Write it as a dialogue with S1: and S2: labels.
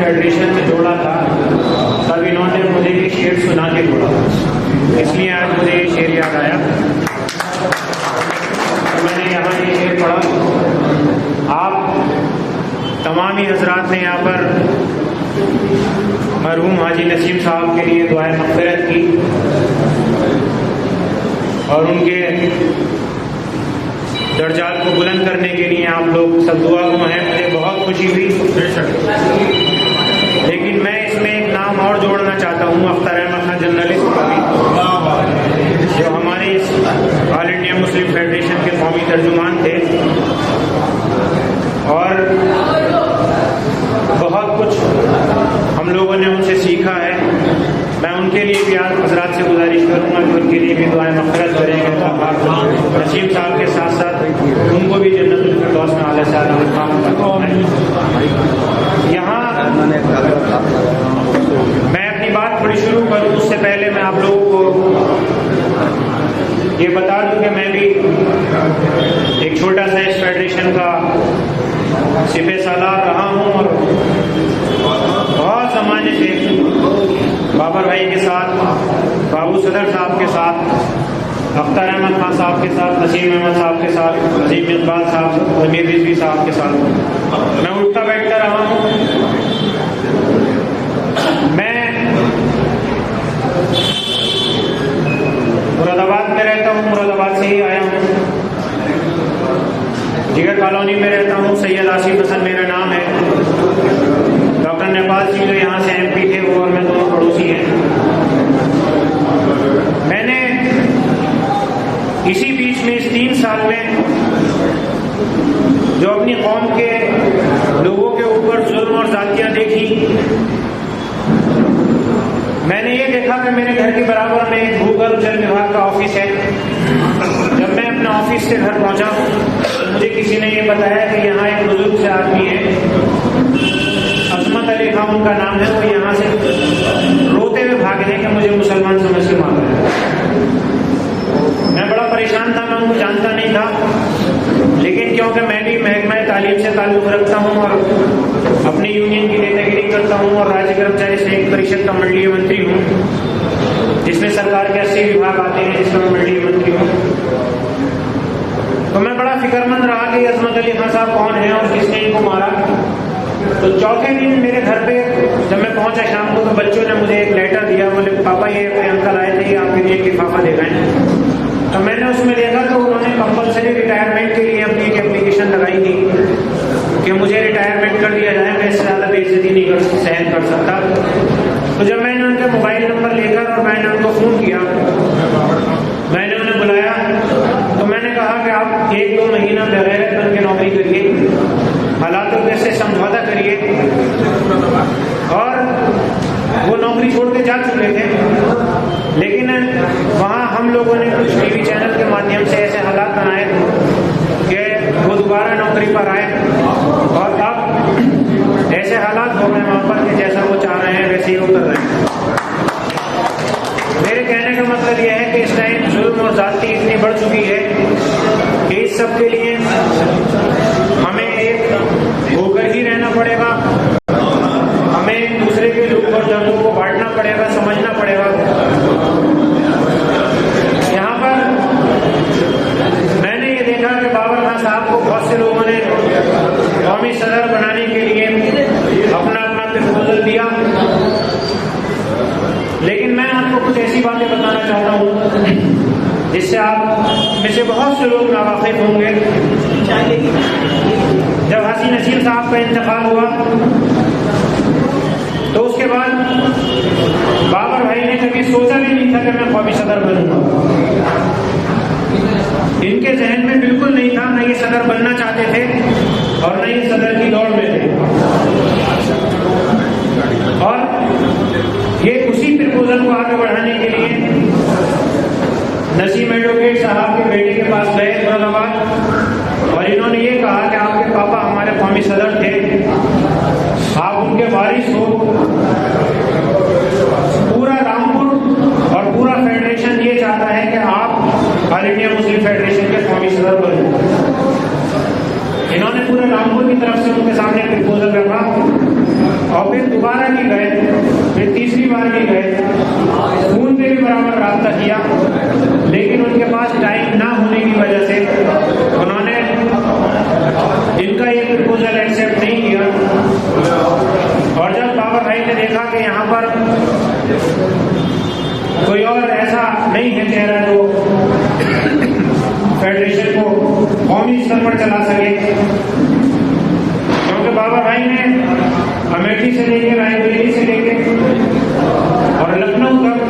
S1: Federation में जोड़ा था तब इन्होंने मुझे ये शेर सुना के जोड़ा, इसलिए आज मुझे ये शेर याद आया तो मैंने यहाँ ये शेर पढ़ा। आप तमाम ही हजरात ने यहाँ पर मरहूम हाजी नसीम साहब के लिए दुआए मग़फ़िरत की और उनके दर्जात को बुलंद करने के लिए आप लोग सब दुआ को हैं। मुझे बहुत खुशी हुई, लेकिन मैं इसमें एक नाम और जोड़ना चाहता हूँ, अख्तर अहमद खान जर्नलिस्ट का भी, जो हमारे इस ऑल इंडिया मुस्लिम फेडरेशन के कौमी तर्जुमान थे और बहुत कुछ हम लोगों ने उनसे सीखा है। मैं उनके लिए भी आज हज़रात से गुजारिश करूँगा कि उनके लिए भी दुआएं मग़फ़िरत करेंगे। नसीम साहब के साथ साथ उनको भी जन्नतुल फिरदौस में आला साहब। यहाँ मैं अपनी बात थोड़ी शुरू करूँ उससे पहले मैं आप लोगों को ये बता दूँ कि मैं भी एक छोटा सा इस फेडरेशन का सिपह सालार रहा हूँ और बहुत ज़माने से बाबर भाई के साथ, बाबू सदर साहब के साथ, अख्तर अहमद खान साहब के साथ, नसीम अहमद साहब के साथ, नजीम इकबाल साहब, अमीर रिजवी साहब के साथ मैं उठता बैठता रहा हूँ। मैं मुरादाबाद में रहता हूँ, मुरादाबाद से ही आया हूँ, जिगर कॉलोनी में रहता हूँ। सैयद आसिफ हसन मेरा नाम है। डॉक्टर नेपाल सिंह जो यहाँ से MP थे वो और मैं दोनों पड़ोसी हैं। मैंने इसी बीच में इस 3 साल में जो अपनी कौम के लोगों के ऊपर जुल्म और ज़ातियाँ देखी, मैंने ये देखा कि मेरे घर के बराबर में एक भूगर्भ जल विभाग का ऑफिस है। जब मैं अपने ऑफिस से घर पहुंचा तो मुझे किसी ने ये बताया कि यहाँ एक बुजुर्ग से आदमी है, अजमत अली खान उनका नाम है, वो यहाँ से रोते हुए भाग रहे कि मुझे मुसलमान समझ के मार रहे हैं। मैं बड़ा परेशान था, मैं उनको जानता नहीं था, लेकिन क्योंकि मैं भी महकमा तालीम से ताल्लुक़ रखता हूँ और अपनी यूनियन की नेतागिरी करता हूँ और राज्य कर्मचारी संयुक्त परिषद का मंडलीय मंत्री हूँ, जिसमें सरकार के 80 विभाग आते हैं, जिसका मैं मंडलीय मंत्री हूँ। तो मैं बड़ा फिक्रमंद रहा कि अजमत अली खान साहब कौन है और किसने इनको मारा। तो चौथे दिन मेरे घर पे जब मैं पहुंचा शाम को तो बच्चों ने मुझे एक लेटर दिया, बोले पापा ये कोई अंकल आए थे, आपके लिए लिफाफा दे गए। तो मैंने उसमें देखा तो उन्होंने कंपलसरी रिटायरमेंट के लिए अपनी एक एप्लीकेशन लगाई थी कि मुझे रिटायरमेंट कर दिया जाए, मैं इससे ज़्यादा बेइज्जती नहीं सहन कर सकता। तो जब मैंने उनका मोबाइल नंबर लेकर और मैंने उनको फ़ोन किया, मैंने उन्हें बुलाया तो मैंने कहा कि आप 1-2 महीना बगैर बन के नौकरी करिए, हालातों से समझौता करिए। और वो नौकरी छोड़ के जा चुके थे, लेकिन वहाँ हम लोगों ने कुछ TV चैनल के माध्यम से ऐसे हालात बनाए कि वो दोबारा नौकरी पर आए और अब ऐसे हालात हो गए वहाँ पर कि जैसा वो चाह रहे हैं वैसे ही उतर रहे हैं। मेरे कहने का मतलब यह है कि इस टाइम जुल्म और ज़ाती इतनी बढ़ चुकी है कि इस सब के लिए हमें एक होकर ही रहना पड़ेगा, हमें एक दूसरे के दुख और दर्दों को बांटना पड़ेगा, समझना पड़ेगा। यहाँ पर मैंने ये देखा कि बाबर खान साहब को बहुत से लोगों ने कौमी सदर बनाने के लिए अपना अपना प्रपोजल दिया, लेकिन मैं आपको कुछ ऐसी बातें बताना चाहता हूँ जिससे आप में से बहुत से लोग नावाकिफ होंगे। जब हाजी नसीम साहब का इंतकाल हुआ तो उसके बाद बाबर भाई ने कभी सोचा भी नहीं था कि मैं कौमी सदर बनूंगा। इनके जहन में बिल्कुल नहीं था, न ये सदर बनना चाहते थे और न ये सदर की दौड़ में थे। और ये उसी प्रपोजल को आगे बढ़ाने के लिए नसीम एडवोकेट साहब के बेटे के पास गए मुरादाबाद और इन्होंने ये कहा कि आपके पापा हमारे कौमी सदर थे, आप उनके वारिस हो। पूरा रामपुर और पूरा फेडरेशन ये चाहता है कि आप ऑल इंडिया मुस्लिम फेडरेशन के कौमी सदर बने। इन्होंने पूरे रामपुर की तरफ से उनके सामने प्रपोजल रखा और फिर दोबारा भी गए, फिर तीसरी बार भी गए, फोन पे भी बराबर रब्ता किया, लेकिन उनके पास टाइम ना होने की वजह से उन्होंने इनका ये प्रपोजल एक्सेप्ट नहीं किया। और जब बाबा भाई ने देखा कि यहाँ पर कोई और ऐसा नहीं है चेहरा जो फेडरेशन को कौमी स्तर पर चला सके, क्योंकि बाबा भाई ने अमेठी से लेकर रायबरेली से लेकर और लखनऊ तक